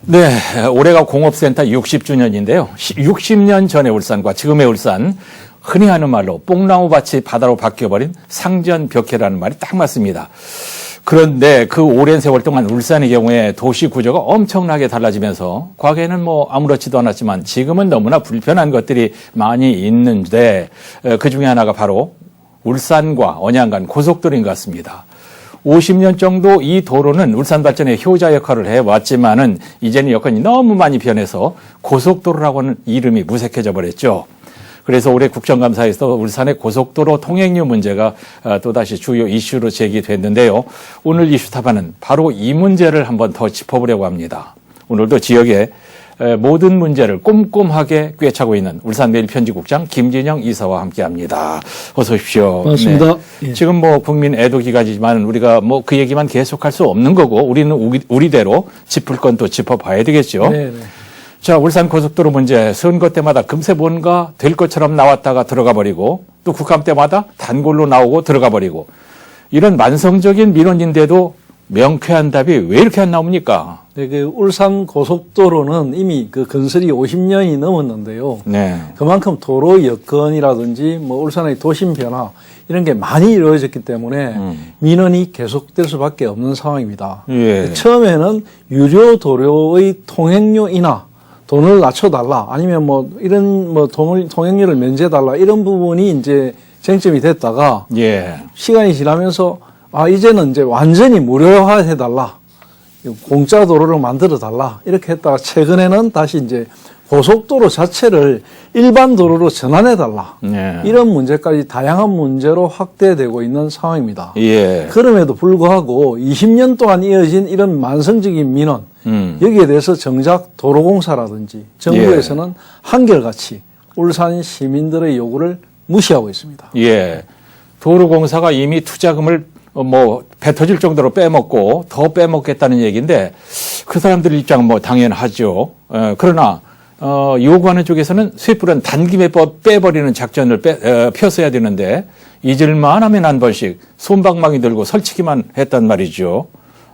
네, 올해가 공업센터 60주년인데요. 60년 전의 울산과 지금의 울산, 흔히 하는 말로 뽕나무밭이 바다로 바뀌어버린 상전벽해라는 말이 딱 맞습니다. 그런데 그 오랜 세월 동안 울산의 경우에 도시 구조가 엄청나게 달라지면서 과거에는 아무렇지도 않았지만 지금은 너무나 불편한 것들이 많이 있는데 그 중에 하나가 바로 울산과 언양 간 고속도로인 것 같습니다. 50년 정도 이 도로는 울산 발전의 효자 역할을 해왔지만은 이제는 여건이 너무 많이 변해서 고속도로라고 하는 이름이 무색해져 버렸죠. 그래서 올해 국정감사에서 울산의 고속도로 통행료 문제가 또다시 주요 이슈로 제기됐는데요. 오늘 이슈타파는 바로 이 문제를 한번 더 짚어보려고 합니다. 오늘도 지역의 모든 문제를 꼼꼼하게 꿰차고 있는 울산매일편집국장 김진영 이사와 함께합니다. 어서 오십시오. 반갑습니다. 네. 지금 국민 애도 기간이지만 우리가 그 얘기만 계속할 수 없는 거고 우리는 우리대로 짚을 건 또 짚어봐야 되겠죠. 네. 자, 울산 고속도로 문제 선거 때마다 금세 뭔가 될 것처럼 나왔다가 들어가 버리고 또 국감 때마다 단골로 나오고 들어가 버리고 이런 만성적인 민원인데도 명쾌한 답이 왜 이렇게 안 나옵니까? 네, 그 울산 고속도로는 이미 그 건설이 50년이 넘었는데요. 네. 그만큼 도로 여건이라든지 울산의 도심 변화 이런 게 많이 이루어졌기 때문에 민원이 계속될 수밖에 없는 상황입니다. 예. 처음에는 유료 도로의 통행료 인하 돈을 낮춰달라 아니면 이런 통행료를 면제해달라 이런 부분이 이제 쟁점이 됐다가 예. 시간이 지나면서 이제는 이제 완전히 무료화해달라. 공짜 도로를 만들어 달라. 이렇게 했다가 최근에는 다시 이제 고속도로 자체를 일반 도로로 전환해 달라. 예. 이런 문제까지 다양한 문제로 확대되고 있는 상황입니다. 예. 그럼에도 불구하고 20년 동안 이어진 이런 만성적인 민원, 여기에 대해서 정작 도로공사라든지 정부에서는 한결같이 울산 시민들의 요구를 무시하고 있습니다. 예. 도로공사가 이미 투자금을 배 터질 정도로 빼먹고 더 빼먹겠다는 얘기인데 그 사람들 입장 당연하죠. 그러나 요구하는 쪽에서는 쇠불은 단김에 빼버리는 작전을 폈어야 되는데 잊을만 하면 한 번씩 솜방망이 들고 설치기만 했단 말이죠.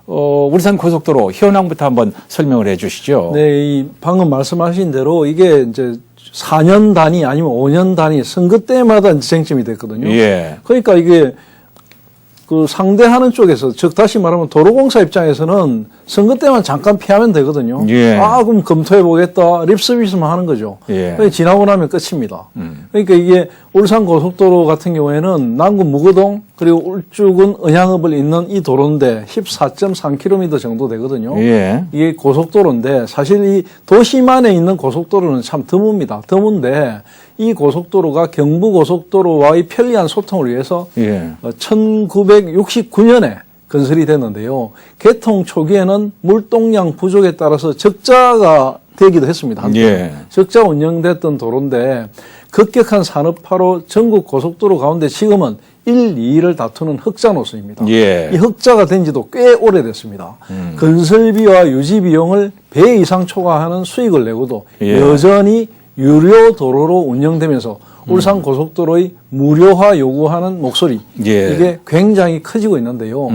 울산 고속도로 현황부터 한번 설명을 해 주시죠. 네, 방금 말씀하신 대로 이게 이제 4년 단위 아니면 5년 단위 선거 때마다 쟁점이 됐거든요. 예. 그러니까 이게 그 상대하는 쪽에서 즉 다시 말하면 도로공사 입장에서는 선거 때만 잠깐 피하면 되거든요. 예. 그럼 검토해 보겠다 립서비스만 하는 거죠. 예. 지나고 나면 끝입니다. 그러니까 이게 울산 고속도로 같은 경우에는 남구 무거동 그리고 울주군 언양읍을 잇는 이 도로인데 14.3km 정도 되거든요. 예. 이게 고속도로인데 사실 이 도심안에 있는 고속도로는 참 드뭅니다. 드문데 이 고속도로가 경부고속도로와의 편리한 소통을 위해서 예. 1969년에 건설이 됐는데요. 개통 초기에는 물동량 부족에 따라서 적자가 되기도 했습니다. 예. 적자 운영됐던 도로인데 급격한 산업화로 전국 고속도로 가운데 지금은 1, 2위를 다투는 흑자 노선입니다. 예. 이 흑자가 된 지도 꽤 오래됐습니다. 건설비와 유지 비용을 배 이상 초과하는 수익을 내고도 예. 여전히 유료 도로로 운영되면서 울산 고속도로의 무료화 요구하는 목소리 예. 이게 굉장히 커지고 있는데요.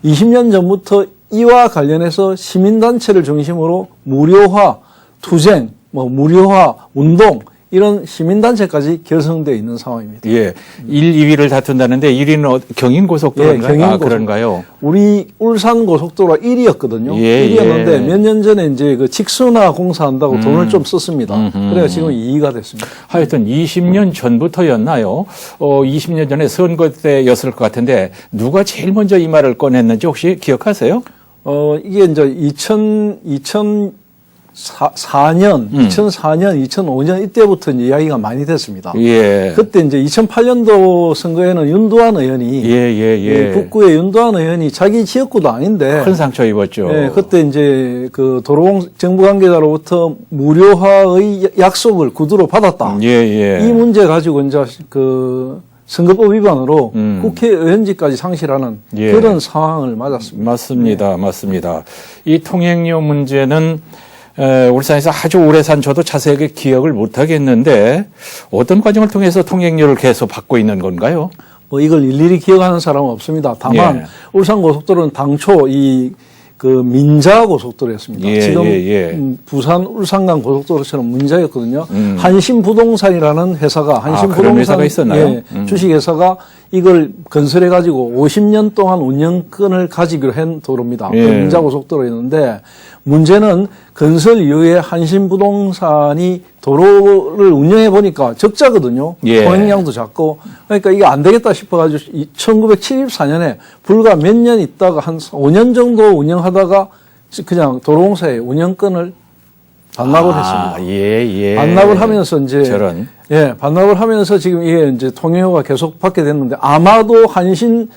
20년 전부터 이와 관련해서 시민단체를 중심으로 무료화 투쟁, 무료화 운동 이런 시민단체까지 결성되어 있는 상황입니다. 예. 1, 2위를 다툰다는데 1위는 경인고속도로인가요? 예, 경인고속. 그런가요? 우리 울산 고속도로가 1위였거든요. 예, 1위였는데 예. 몇 년 전에 이제 그 직수나 공사한다고 돈을 좀 썼습니다. 그래서 지금 2위가 됐습니다. 하여튼 20년 전부터였나요? 20년 전에 선거 때였을 것 같은데 누가 제일 먼저 이 말을 꺼냈는지 혹시 기억하세요? 이게 이제 2004년, 2005년 이때부터 이제 이야기가 많이 됐습니다. 예. 그때 이제 2008년도 선거에는 윤두환 의원이 예. 북구의 윤두환 의원이 자기 지역구도 아닌데 큰 상처 입었죠. 그때 이제 그 정부 관계자로부터 무료화의 약속을 구두로 받았다. 예. 이 문제 가지고 이제 그 선거법 위반으로 국회의원직까지 상실하는 예. 그런 상황을 맞았습니다. 맞습니다. 이 통행료 문제는 울산에서 아주 오래 산 저도 자세하게 기억을 못 하겠는데 어떤 과정을 통해서 통행료를 계속 받고 있는 건가요? 이걸 일일이 기억하는 사람은 없습니다. 다만 예. 울산 고속도로는 당초 그 민자 고속도로였습니다. 예, 지금 예, 예. 부산 울산간 고속도로처럼 민자였거든요. 한신부동산이라는 회사가 그런 회사가 있었나요? 주식회사가 이걸 건설해 가지고 50년 동안 운영권을 가지기로 한 도로입니다. 그 예. 민자 고속도로였는데 문제는 건설 이후에 한신부동산이 도로를 운영해 보니까 적자거든요. 예. 통행량도 작고 그러니까 이게 안 되겠다 싶어가지고 1974년에 불과 몇 년 있다가 한 5년 정도 운영하다가 그냥 도로공사에 운영권을 반납을 했습니다. 예. 반납을 하면서 이제 저런. 반납을 하면서 지금 이게 이제 통행료가 계속 받게 됐는데 아마도 한신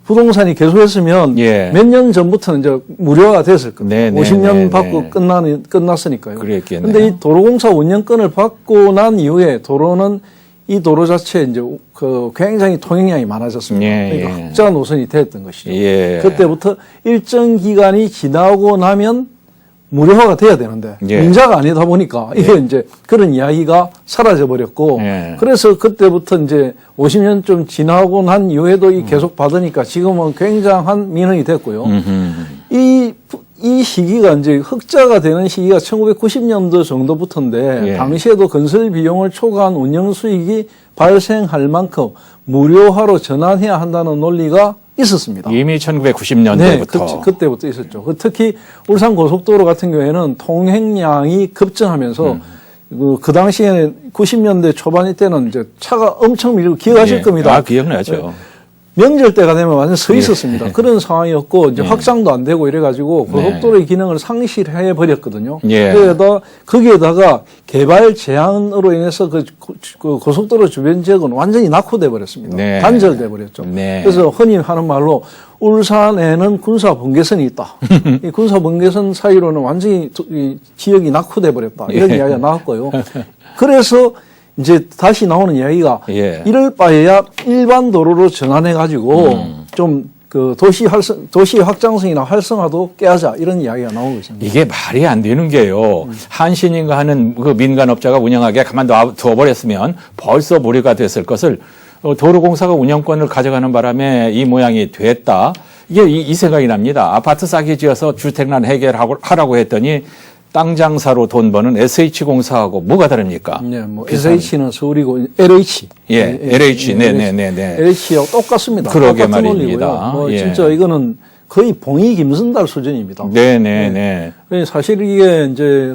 부동산이 계속했으면 예. 몇 년 전부터는 이제 무료가 됐을 겁니다. 네, 50년 네, 받고 네. 끝났으니까요. 그랬겠네요. 근데 이 도로공사 운영권을 받고 난 이후에 도로는 이 도로 자체에 이제 그 굉장히 통행량이 많아졌습니다. 예, 그러니까 예. 흑자 노선이 됐던 것이죠. 예. 그때부터 일정 기간이 지나고 나면 무료화가 돼야 되는데 예. 민자가 아니다 보니까 이게 이제 그런 이야기가 사라져 버렸고 예. 그래서 그때부터 이제 50년 좀 지나고 난 이후에도 이 계속 받으니까 지금은 굉장한 민원이 됐고요. 이 시기가 이제 흑자가 되는 시기가 1990년도 정도부터인데 예. 당시에도 건설 비용을 초과한 운영 수익이 발생할 만큼 무료화로 전환해야 한다는 논리가 있었습니다. 이미 1990년대부터. 네, 그때부터 있었죠. 특히 울산 고속도로 같은 경우에는 통행량이 급증하면서 그 당시에는 90년대 초반 때는 이제 차가 엄청 밀리고 기억하실 예. 겁니다. 기억나죠. 명절 때가 되면 완전 서 있었습니다. 그런 상황이었고 이제 확장도 안 되고 이래가지고 고속도로의 기능을 상실해 버렸거든요. 예. 거기에다가 개발 제한으로 인해서 그 고속도로 주변 지역은 완전히 낙후돼 버렸습니다. 네. 단절돼 버렸죠. 네. 그래서 흔히 하는 말로 울산에는 군사 분계선이 있다. 이 군사 분계선 사이로는 완전히 이 지역이 낙후돼 버렸다. 이런 예. 이야기가 나왔고요. 그래서 이제 다시 나오는 이야기가 예. 이럴 바에야 일반 도로로 전환해 가지고 좀 그 도시 확장성이나 활성화도 깨하자 이런 이야기가 나온 것입니다. 이게 말이 안 되는 게요. 한신인가 하는 그 민간업자가 운영하게 가만둬 버렸으면 벌써 무료가 됐을 것을 도로공사가 운영권을 가져가는 바람에 이 모양이 됐다. 이게 이 생각이 납니다. 아파트 싸게 지어서 주택난 해결하라고 했더니 땅 장사로 돈 버는 SH공사하고 뭐가 다릅니까? 네, 뭐 SH는 서울이고 LH. 예, LH. 네네네. LH하고 똑같습니다. 그러게 똑같은 말입니다. 논리고요. 뭐 예. 진짜 이거는 거의 봉이 김선달 수준입니다. 네네네. 사실 이게 이제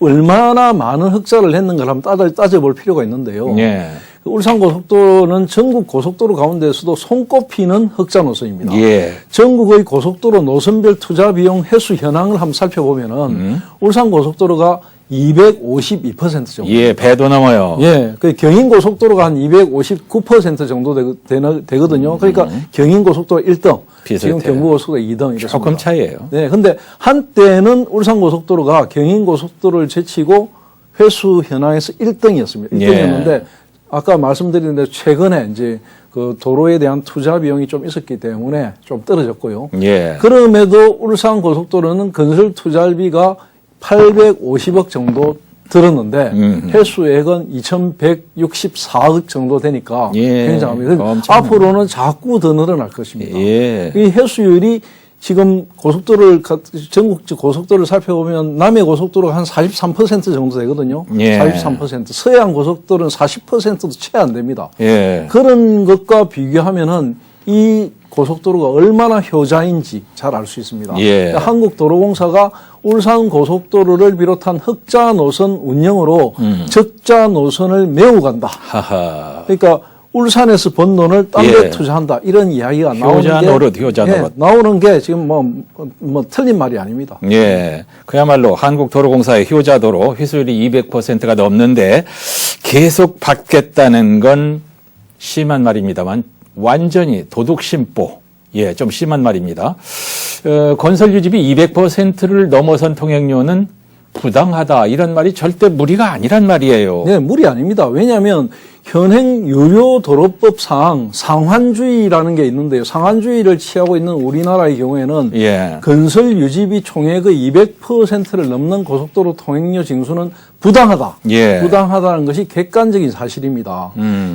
얼마나 많은 흑자를 했는가를 한번 따져볼 필요가 있는데요. 예. 울산 고속도로는 전국 고속도로 가운데서도 손꼽히는 흑자 노선입니다. 예. 전국의 고속도로 노선별 투자 비용 회수 현황을 한번 살펴보면은 울산 고속도로가 252% 정도. 예, 배도 넘어요. 예, 그 경인고속도로가 한 259% 정도 되거든요. 그러니까 경인고속도로 1등, 비슷해요. 지금 경부고속도로 2등 이렇습니다. 조금 차이예요. 네, 근데 한때는 울산고속도로가 경인고속도로를 제치고 회수 현황에서 1등이었습니다. 1등이었는데 아까 말씀드린 대로 최근에 이제 그 도로에 대한 투자 비용이 좀 있었기 때문에 좀 떨어졌고요. 예. 그럼에도 울산고속도로는 건설 투자비가 850억 정도 들었는데 회수액은 2,164억 정도 되니까 예. 굉장합니다. 엄청나요. 앞으로는 자꾸 더 늘어날 것입니다. 예. 이 회수율이 지금 전국 고속도로를 살펴보면 남해 고속도로가 한 43% 정도 되거든요. 예. 43%. 서해안 고속도로는 40%도 채 안 됩니다. 예. 그런 것과 비교하면은 이 고속도로가 얼마나 효자인지 잘 알 수 있습니다. 예. 한국도로공사가 울산 고속도로를 비롯한 흑자 노선 운영으로 적자 노선을 메우간다. 하하. 그러니까 울산에서 번 돈을 딴 데 예. 투자한다. 이런 이야기가 나오는 게 효자 노릇. 나오는 게 지금 뭐 틀린 말이 아닙니다. 예. 그야말로 한국도로공사의 효자도로 회수율이 200%가 넘는데 계속 받겠다는 건 심한 말입니다만 완전히 도둑심보. 예, 좀 심한 말입니다. 건설 유지비 200%를 넘어선 통행료는 부당하다. 이런 말이 절대 무리가 아니란 말이에요. 네, 무리 아닙니다. 왜냐하면 현행 유료도로법상 상환주의라는 게 있는데요. 상환주의를 취하고 있는 우리나라의 경우에는 예. 건설 유지비 총액의 200%를 넘는 고속도로 통행료 징수는 부당하다. 예. 부당하다는 것이 객관적인 사실입니다.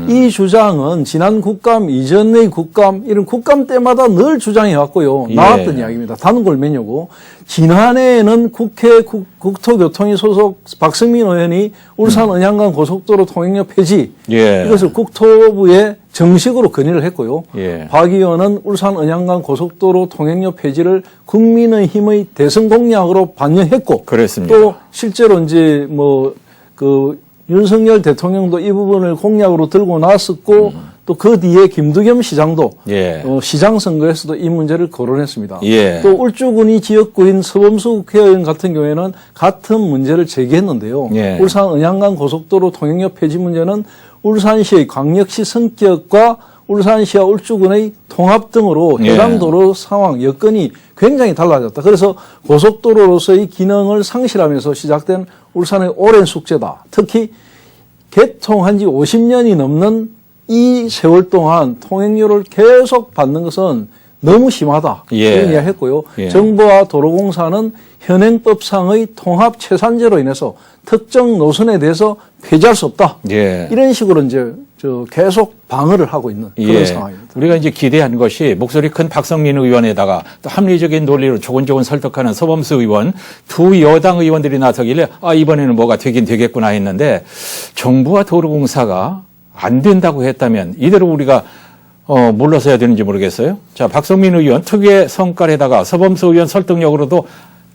이 주장은 지난 국감 이전의 국감 이런 국감 때마다 늘 주장해 왔고요. 예. 나왔던 이야기입니다. 단골메뉴고 지난해에는 국회 국토교통위 소속 박성민 의원이 울산 언양간 고속도로 통행료 폐지 예. 이것을 국토부에 정식으로 건의를 했고요. 예. 박 의원은 울산 언양간 고속도로 통행료 폐지를 국민의힘의 대선 공약으로 반영했고 그랬습니다. 또 실제로 이제 윤석열 대통령도 이 부분을 공약으로 들고 나왔었고 또 그 뒤에 김두겸 시장도 예. 시장 선거에서도 이 문제를 거론했습니다. 예. 또 울주군이 지역구인 서범수 국회의원 같은 경우에는 같은 문제를 제기했는데요. 예. 울산 언양간 고속도로 통행료 폐지 문제는 울산시의 광역시 성격과 울산시와 울주군의 통합 등으로 해당 도로 상황, 여건이 굉장히 달라졌다. 그래서 고속도로로서의 기능을 상실하면서 시작된 울산의 오랜 숙제다. 특히 개통한 지 50년이 넘는 이 세월 동안 통행료를 계속 받는 것은 너무 심하다. 예. 이런 이야기 했고요. 예. 정부와 도로공사는 현행법상의 통합 최산제로 인해서 특정 노선에 대해서 폐지할 수 없다. 예. 이런 식으로 이제 계속 방어를 하고 있는 그런 예. 상황입니다. 우리가 이제 기대한 것이 목소리 큰 박성민 의원에다가 또 합리적인 논리로 조곤조곤 설득하는 서범수 의원, 두 여당 의원들이 나서길래 이번에는 뭐가 되긴 되겠구나 했는데 정부와 도로공사가 안 된다고 했다면 이대로 우리가 물러서야 되는지 모르겠어요. 자, 박성민 의원 특유의 성깔에다가 서범수 의원 설득력으로도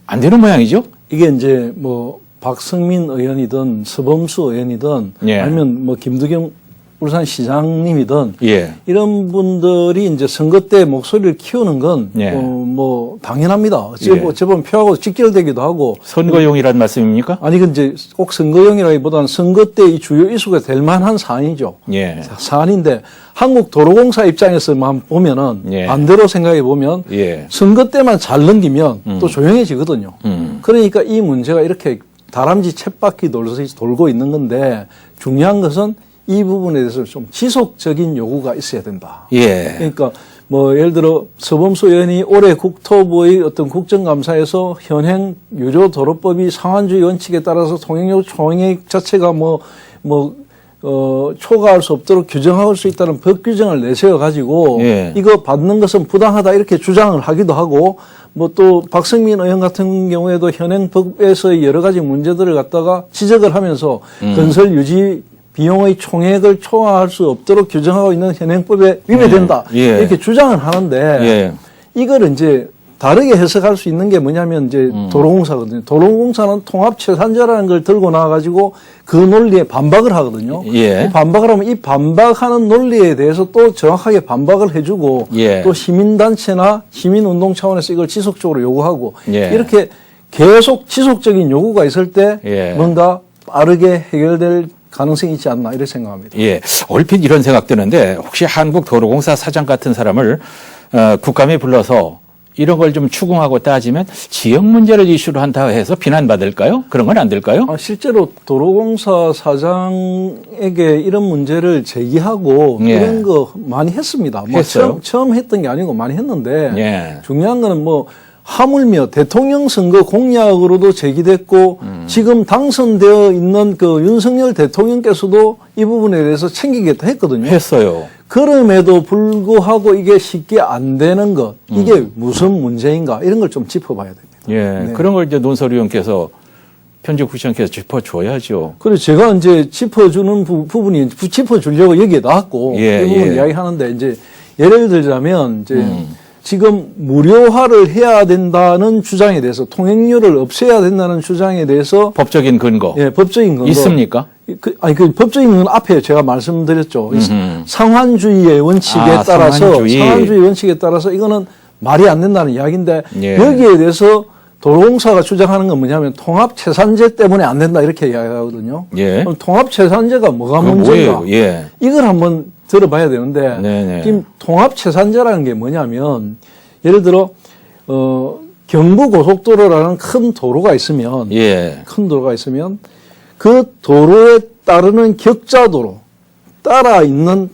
안 되는 모양이죠? 이게 이제 박성민 의원이든 서범수 의원이든 예. 아니면 김두겸 울산시장님이든 예. 이런 분들이 이제 선거 때 목소리를 키우는 건 예. 당연합니다. 예. 어찌보면 표하고 직결되기도 하고 선거용이란 말씀입니까? 아니 그 이제 꼭 선거용이라기보다는 선거 때 이 주요 이슈가 될 만한 사안이죠. 예. 사안인데 한국도로공사 입장에서만 보면은 예. 반대로 생각해 보면 예. 선거 때만 잘 넘기면 또 조용해지거든요. 그러니까 이 문제가 이렇게 다람쥐 쳇바퀴 돌고 있는 건데 중요한 것은 이 부분에 대해서 좀 지속적인 요구가 있어야 된다. 예. 그러니까 예를 들어 서범수 의원이 올해 국토부의 어떤 국정감사에서 현행 유료도로법이 상환주의 원칙에 따라서 통행료 총액 자체가 초과할 수 없도록 규정할 수 있다는 법 규정을 내세워 가지고 예. 이거 받는 것은 부당하다 이렇게 주장을 하기도 하고 또 박성민 의원 같은 경우에도 현행 법에서의 여러 가지 문제들을 갖다가 지적을 하면서 건설 유지 비용의 총액을 초과할 수 없도록 규정하고 있는 현행법에 위배된다. 예. 이렇게 주장을 하는데 예. 이걸 이제 다르게 해석할 수 있는 게 뭐냐면 이제 도로공사거든요. 도로공사는 통합최산제라는 걸 들고 나와가지고 그 논리에 반박을 하거든요. 예. 이 반박을 하면 이 반박하는 논리에 대해서 또 정확하게 반박을 해주고 예. 또 시민단체나 시민운동 차원에서 이걸 지속적으로 요구하고 예. 이렇게 계속 지속적인 요구가 있을 때 예. 뭔가 빠르게 해결될 가능성이 있지 않나 이렇게 생각합니다. 예. 얼핏 이런 생각 드는데 혹시 한국도로공사 사장 같은 사람을 국감에 불러서 이런 걸 좀 추궁하고 따지면 지역 문제를 이슈로 한다 해서 비난받을까요? 그런 건 안 될까요? 실제로 도로공사 사장에게 이런 문제를 제기하고 예. 이런 거 많이 했습니다. 했어요? 처음 했던 게 아니고 많이 했는데 예. 중요한 거는 하물며 대통령 선거 공약으로도 제기됐고 지금 당선되어 있는 윤석열 대통령께서도 이 부분에 대해서 챙기겠다 했거든요. 했어요. 그럼에도 불구하고 이게 쉽게 안 되는 것, 이게 무슨 문제인가 이런 걸 좀 짚어봐야 됩니다. 예. 네. 그런 걸 이제 논설위원께서 편집국장께서 짚어줘야죠. 그래서 제가 이제 짚어주는 부분이 짚어주려고 여기에 나왔고 예, 이 부분 예. 이야기하는데 이제 예를 들자면 이제 지금 무료화를 해야 된다는 주장에 대해서 통행료를 없애야 된다는 주장에 대해서 법적인 근거 법적인 근거 있습니까? 그 법적인 건 앞에 제가 말씀드렸죠. 상환주의의 원칙에 따라서 상환주의 원칙에 따라서 이거는 말이 안 된다는 이야기인데 예. 여기에 대해서 도로공사가 주장하는 건 뭐냐면 통합채산제 때문에 안 된다 이렇게 이야기하거든요. 예. 그럼 통합채산제가 뭐가 그건 문제인가? 뭐예요? 예. 이걸 한번 들어봐야 되는데 네네. 지금 통합채산제라는 게 뭐냐면 예를 들어 경부고속도로라는 큰 도로가 있으면 예. 큰 도로가 있으면 그 도로에 따르는 격자도로 따라 있는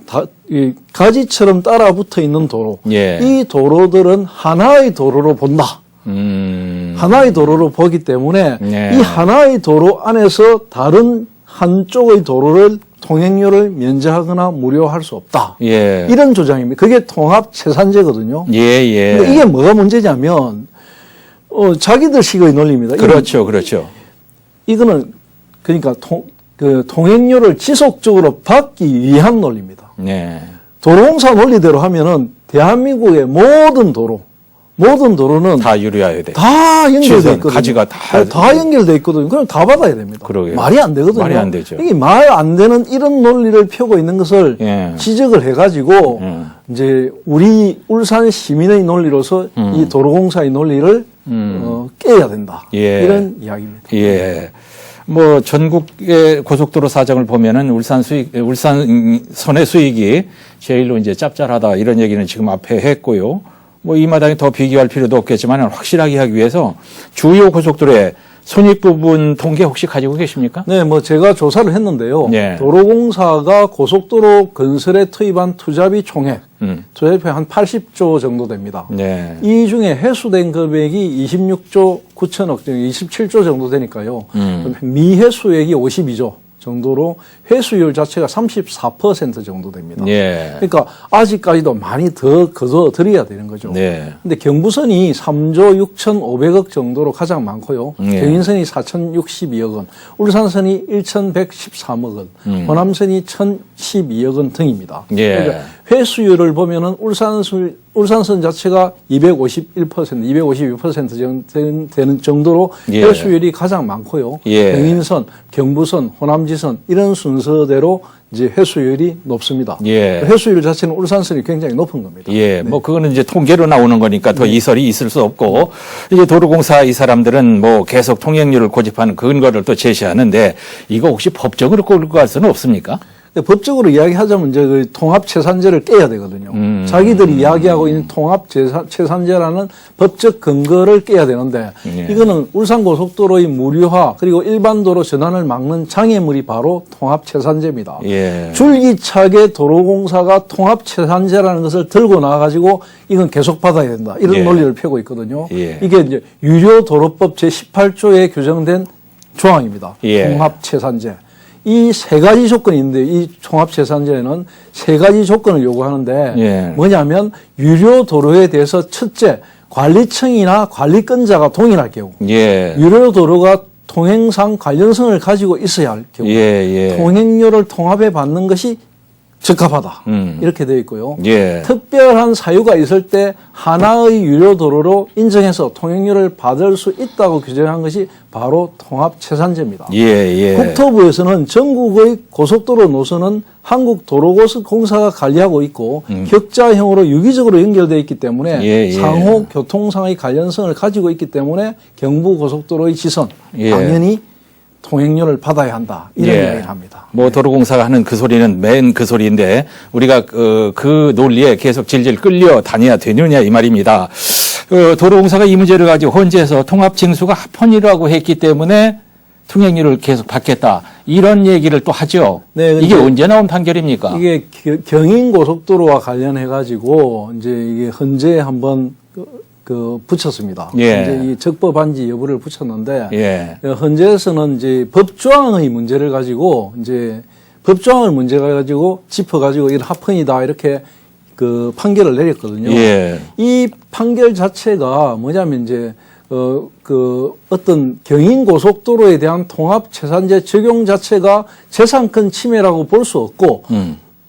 이 가지처럼 따라 붙어 있는 도로. 예. 이 도로들은 하나의 도로로 본다. 하나의 도로로 보기 때문에 예. 이 하나의 도로 안에서 다른 한쪽의 도로를 통행료를 면제하거나 무료할 수 없다. 예. 이런 주장입니다. 그게 통합체산제거든요. 예, 예. 근데 이게 뭐가 문제냐면 자기들식의 논리입니다. 그렇죠, 그렇죠. 이거는 그러니까 통행료를 지속적으로 받기 위한 논리입니다. 네. 도로공사 논리대로 하면은 대한민국의 모든 도로는 다 유리해야 돼. 다 연결돼 지선, 있거든요. 가지가 다 연결돼 있거든요. 그럼 다 받아야 됩니다. 그러게요. 말이 안 되거든요. 말이 안 되죠. 이게 말 안 되는 이런 논리를 펴고 있는 것을 예. 지적을 해가지고 이제 우리 울산 시민의 논리로서 이 도로공사의 논리를 깨야 된다. 예. 이런 이야기입니다. 예. 뭐 전국의 고속도로 사정을 보면은 울산 선의 수익이 제일로 이제 짭짤하다 이런 얘기는 지금 앞에 했고요. 뭐 이 마당에 더 비교할 필요도 없겠지만 확실하게 하기 위해서 주요 고속도로의 손익 부분 통계 혹시 가지고 계십니까? 네, 뭐 제가 조사를 했는데요. 예. 도로공사가 고속도로 건설에 투입한 투자비 총액, 투자비 한 80조 정도 됩니다. 네. 이 중에 회수된 금액이 26조 9천억, 27조 정도 되니까요. 미회수액이 52조 정도로 회수율 자체가 34% 정도 됩니다. 예. 그러니까 아직까지도 많이 더 거둬들여야 되는 거죠. 네. 근데 경부선이 3조 6,500억 정도로 가장 많고요. 예. 경인선이 4,062억 원, 울산선이 1,113억 원, 호남선이 1,012억 원 등입니다. 예. 그러니까 회수율을 보면은 울산선 자체가 252% 되는 정도로 예. 회수율이 가장 많고요. 예. 경인선, 경부선, 호남지선 이런 순서대로 이제 회수율이 높습니다. 예. 회수율 자체는 울산선이 굉장히 높은 겁니다. 예, 뭐 그거는 이제 통계로 나오는 거니까 더 이설이 있을 수 없고 이제 도로공사 이 사람들은 뭐 계속 통행료를 고집하는 근거를 또 제시하는데 이거 혹시 법적으로 끌고 갈 수는 없습니까? 법적으로 이야기하자면 이제 그 통합체산제를 깨야 되거든요. 자기들이 이야기하고 있는 통합체산제라는 법적 근거를 깨야 되는데 예. 이거는 울산고속도로의 무료화 그리고 일반도로 전환을 막는 장애물이 바로 통합체산제입니다. 예. 줄기차게 도로공사가 통합체산제라는 것을 들고 나와가지고 이건 계속 받아야 된다. 이런 예. 논리를 펴고 있거든요. 예. 이게 이제 유료도로법 제18조에 규정된 조항입니다. 예. 통합체산제. 이 세 가지 조건이 있는데 이 통합체산제에는 세 가지 조건을 요구하는데 예. 뭐냐면 유료 도로에 대해서 첫째 관리청이나 관리권자가 동일할 경우 예. 유료 도로가 통행상 관련성을 가지고 있어야 할 경우 예. 통행료를 통합해 받는 것이 적합하다 이렇게 되어 있고요. 예. 특별한 사유가 있을 때 하나의 유료 도로로 인정해서 통행료를 받을 수 있다고 규정한 것이 바로 통합체산제입니다. 예. 국토부에서는 전국의 고속도로 노선은 한국도로공사가 관리하고 있고 격자형으로 유기적으로 연결되어 있기 때문에 예. 상호 교통상의 관련성을 가지고 있기 때문에 경부고속도로의 지선 예. 당연히 통행료를 받아야 한다 이런 이야기를 합니다. 뭐 도로공사가 하는 그 소리는 맨 그 소리인데 우리가 그 논리에 계속 질질 끌려 다녀야 되느냐 이 말입니다. 도로공사가 이 문제를 가지고 헌재에서 통합징수가 합헌이라고 했기 때문에 통행료를 계속 받겠다 이런 얘기를 또 하죠. 네, 이게 언제 나온 판결입니까? 이게 경인고속도로와 관련해 가지고 이제 이게 헌재에 한번 붙였습니다. 예. 이제 이 적법한지 여부를 붙였는데 예. 헌재에서는 이제 법조항의 문제를 가지고 이제 법조항을 문제 가지고 짚어가지고 이런 합헌이다 이렇게 그 판결을 내렸거든요. 예. 이 판결 자체가 뭐냐면 이제 어떤 경인고속도로에 대한 통합체산제 적용 자체가 재산권 침해라고 볼 수 없고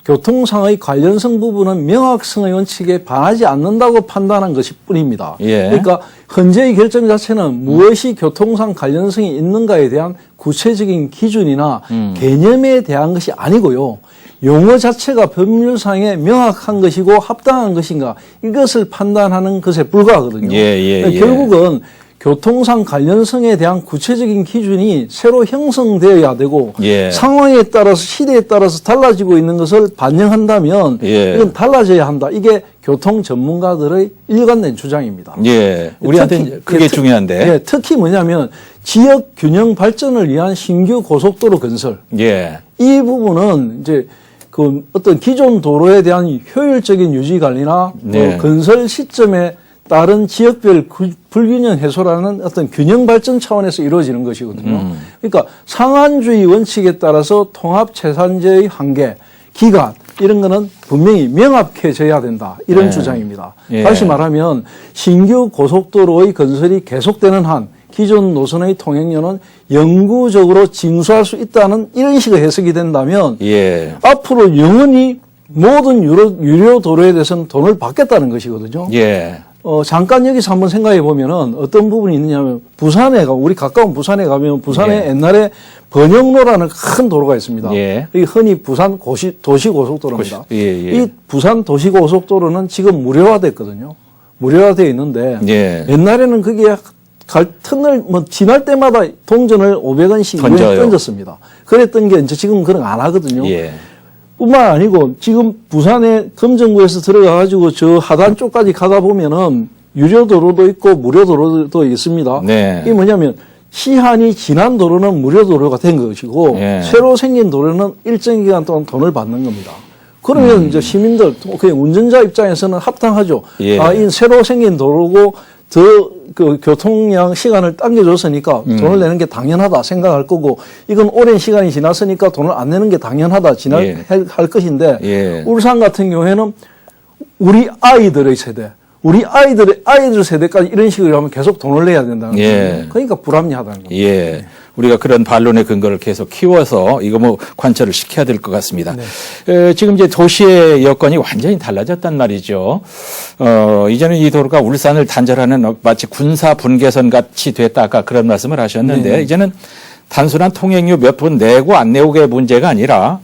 교통상의 관련성 부분은 명확성의 원칙에 반하지 않는다고 판단한 것일 뿐입니다. 예. 그러니까 헌재의 결정 자체는 무엇이 교통상 관련성이 있는가에 대한 구체적인 기준이나 개념에 대한 것이 아니고요. 용어 자체가 법률상에 명확한 것이고 합당한 것인가 이것을 판단하는 것에 불과하거든요. 예. 결국은 교통상 관련성에 대한 구체적인 기준이 새로 형성되어야 되고 예. 상황에 따라서 시대에 따라서 달라지고 있는 것을 반영한다면 예. 이건 달라져야 한다. 이게 교통 전문가들의 일관된 주장입니다. 예. 우리한테 그게 중요한데. 예, 특히 뭐냐면 지역 균형 발전을 위한 신규 고속도로 건설. 예. 이 부분은 이제 그 어떤 기존 도로에 대한 효율적인 유지 관리나 네. 건설 시점에 따른 지역별 불균형 해소라는 어떤 균형 발전 차원에서 이루어지는 것이거든요. 그러니까 상한주의 원칙에 따라서 통합 채산제의 한계, 기간 이런 거는 분명히 명확해져야 된다. 이런 네. 주장입니다. 예. 다시 말하면 신규 고속도로의 건설이 계속되는 한 기존 노선의 통행료는 영구적으로 징수할 수 있다는 이런 식의 해석이 된다면 예. 앞으로 영원히 모든 유료 도로에 대해서는 돈을 받겠다는 것이거든요. 예. 잠깐 여기서 한번 생각해 보면은 어떤 부분이 있느냐면 우리 가까운 부산에 가면 부산에 예. 옛날에 번영로라는 큰 도로가 있습니다. 예. 이 흔히 부산 도시고속도로입니다. 예. 이 부산 도시고속도로는 지금 무료화됐거든요. 무료화되어 있는데 예. 옛날에는 그게 틈을 지날 때마다 동전을 500원씩 던졌습니다. 그랬던 게 이제 지금 그런 거 안 하거든요. 예. 뿐만 아니고 지금 부산의 금정구에서 들어가가지고 저 하단 쪽까지 가다 보면은 유료도로도 있고 무료도로도 있습니다. 네. 이게 뭐냐면 시한이 지난 도로는 무료도로가 된 것이고 예. 새로 생긴 도로는 일정 기간 동안 돈을 받는 겁니다. 그러면 이제 시민들, 그냥 운전자 입장에서는 합당하죠. 예. 이 새로 생긴 도로고 그 교통량 시간을 당겨줬으니까 돈을 내는 게 당연하다 생각할 거고 이건 오랜 시간이 지났으니까 돈을 안 내는 게 당연하다 예. 할 것인데 예. 울산 같은 경우에는 우리 아이들의 세대, 우리 아이들 세대까지 이런 식으로 하면 계속 돈을 내야 된다는 예. 거예요. 그러니까 불합리하다는 겁니다. 예. 우리가 그런 반론의 근거를 계속 키워서 이거 뭐 관철을 시켜야 될 것 같습니다. 지금 이제 도시의 여건이 완전히 달라졌단 말이죠. 이제는 이 도로가 울산을 단절하는 마치 군사 분계선 같이 됐다. 아까 그런 말씀을 하셨는데 이제는 단순한 통행료 몇 분 내고 안 내고의 문제가 아니라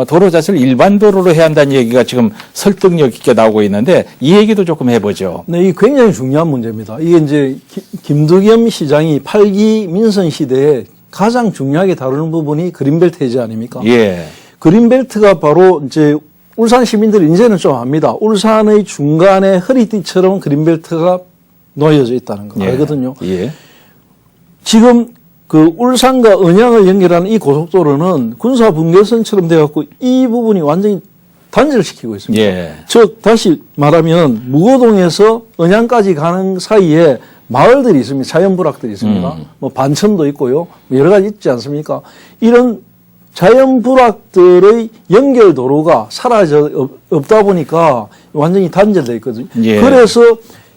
도로 자체를 일반 도로로 해야 한다는 얘기가 지금 설득력 있게 나오고 있는데 이 얘기도 조금 해보죠. 네, 이게 굉장히 중요한 문제입니다. 이게 이제 김두겸 시장이 8기 민선 시대에 가장 중요하게 다루는 부분이 그린벨트 해제 아닙니까? 예. 그린벨트가 바로 이제 울산 시민들이 이제는 좀 압니다. 울산의 중간에 허리띠처럼 그린벨트가 놓여져 있다는 거 알거든요. 예. 지금 그 울산과 언양을 연결하는 이 고속도로는 군사 분계선처럼 돼갖고 이 부분이 완전히 단절시키고 있습니다. 예. 즉 다시 말하면 무고동에서 언양까지 가는 사이에 마을들이 있습니다. 자연부락들이 있습니다. 뭐 반천도 있고요. 뭐 여러 가지 있지 않습니까? 이런 자연부락들의 연결 도로가 없다 보니까 완전히 단절되어 있거든요. 예. 그래서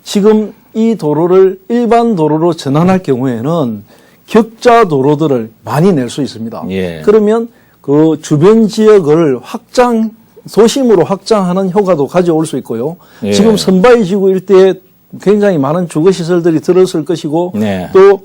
지금 이 도로를 일반 도로로 전환할 경우에는 격자 도로들을 많이 낼 수 있습니다. 예. 그러면 그 주변 지역을 도심으로 확장하는 효과도 가져올 수 있고요. 예. 지금 선바위 지구 일대에 굉장히 많은 주거시설들이 들었을 것이고 네. 또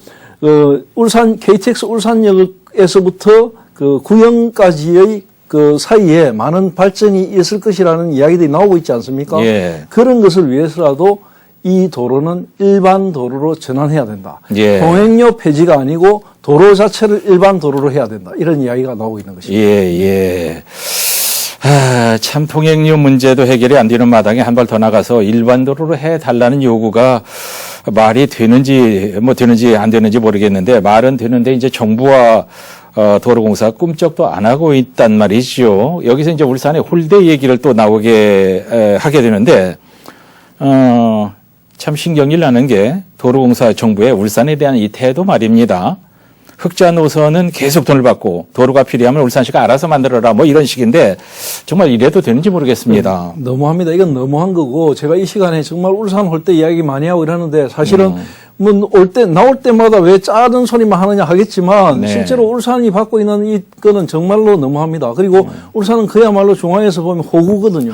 울산 KTX 울산역에서부터 그 구형까지의 그 사이에 많은 발전이 있을 것이라는 이야기들이 나오고 있지 않습니까? 예. 그런 것을 위해서라도 이 도로는 일반 도로로 전환해야 된다. 예. 통행료 폐지가 아니고 도로 자체를 일반 도로로 해야 된다. 이런 이야기가 나오고 있는 것입니다. 예. 참 통행료 문제도 해결이 안 되는 마당에 한 발 더 나가서 일반 도로로 해달라는 요구가 말이 되는지 안 되는지 모르겠는데 말은 되는데 이제 정부와 도로공사가 꿈쩍도 안 하고 있단 말이죠. 여기서 이제 울산의 홀대 얘기를 또 나오게 하게 되는데 참 신경이 나는 게 도로공사 정부의 울산에 대한 이 태도 말입니다. 흑자 노선은 계속 돈을 받고 도로가 필요하면 울산시가 알아서 만들어라 뭐 이런 식인데 정말 이래도 되는지 모르겠습니다. 너무합니다. 이건 너무한 거고 제가 이 시간에 정말 울산 홀대 이야기 많이 하고 이러는데 사실은 뭐 나올 때마다 왜 작은 소리만 하느냐 하겠지만 네. 실제로 울산이 받고 있는 이거는 정말로 너무합니다. 그리고 울산은 그야말로 중앙에서 보면 호구거든요.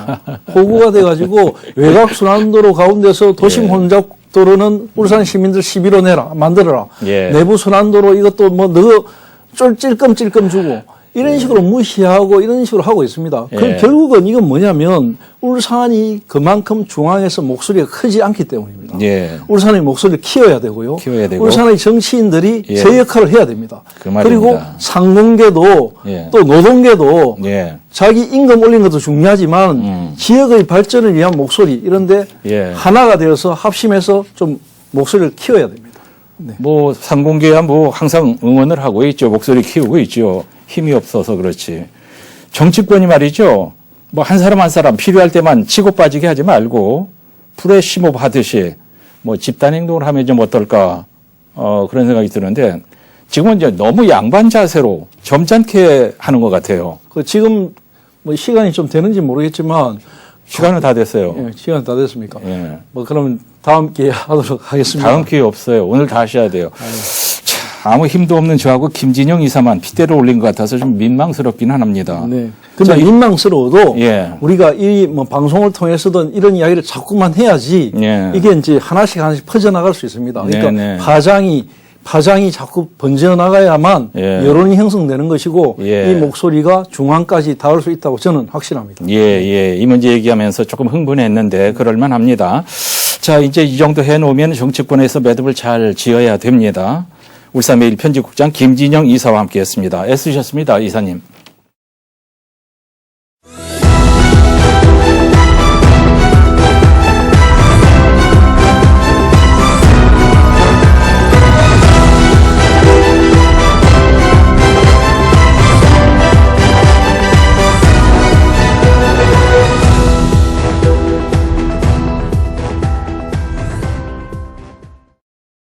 호구가 돼가지고 외곽 순환도로 가운데서 도심 혼잡 도로는 울산 시민들 11호 만들어라. 예. 내부 순환도로 이것도 뭐 너 찔끔찔끔 주고 이런 식으로 무시하고 이런 식으로 하고 있습니다. 예. 결국은 이건 뭐냐면 울산이 그만큼 중앙에서 목소리가 크지 않기 때문입니다. 예. 울산의 목소리를 키워야 되고요. 키워야 되고. 울산의 정치인들이 예. 제 역할을 해야 됩니다. 그 말입니다. 그리고 상공계도 예. 또 노동계도 예. 자기 임금 올린 것도 중요하지만 지역의 발전을 위한 목소리 이런데 예. 하나가 되어서 합심해서 좀 목소리를 키워야 됩니다. 네. 뭐 상공계야 뭐 항상 응원을 하고 있죠. 목소리 키우고 있죠. 힘이 없어서 그렇지. 정치권이 말이죠. 뭐 한 사람 한 사람 필요할 때만 치고 빠지게 하지 말고 프레시몹 하듯이 뭐 집단 행동을 하면 좀 어떨까 그런 생각이 드는데 지금은 이제 너무 양반 자세로 점잖게 하는 것 같아요. 그 지금 뭐 시간이 좀 되는지 모르겠지만 시간은 다 됐어요. 예, 시간 다 됐습니까? 예. 뭐 그러면 다음 기회에 하도록 하겠습니다. 다음 기회 없어요. 오늘 다 하셔야 돼요. 참, 아무 힘도 없는 저하고 김진영 이사만 핏대를 올린 것 같아서 좀 민망스럽긴 합니다. 네. 근데 민망스러워도 예. 우리가 이 뭐 방송을 통해서든 이런 이야기를 자꾸만 해야지 예. 이게 이제 하나씩 퍼져나갈 수 있습니다. 그러니까 네. 파장이 자꾸 번져나가야만 예. 여론이 형성되는 것이고 예. 이 목소리가 중앙까지 닿을 수 있다고 저는 확신합니다. 예. 이 문제 얘기하면서 조금 흥분했는데 그럴만 합니다. 자, 이제 이 정도 해놓으면 정치권에서 매듭을 잘 지어야 됩니다. 울산매일 편집국장 김진영 이사와 함께했습니다. 애쓰셨습니다, 이사님.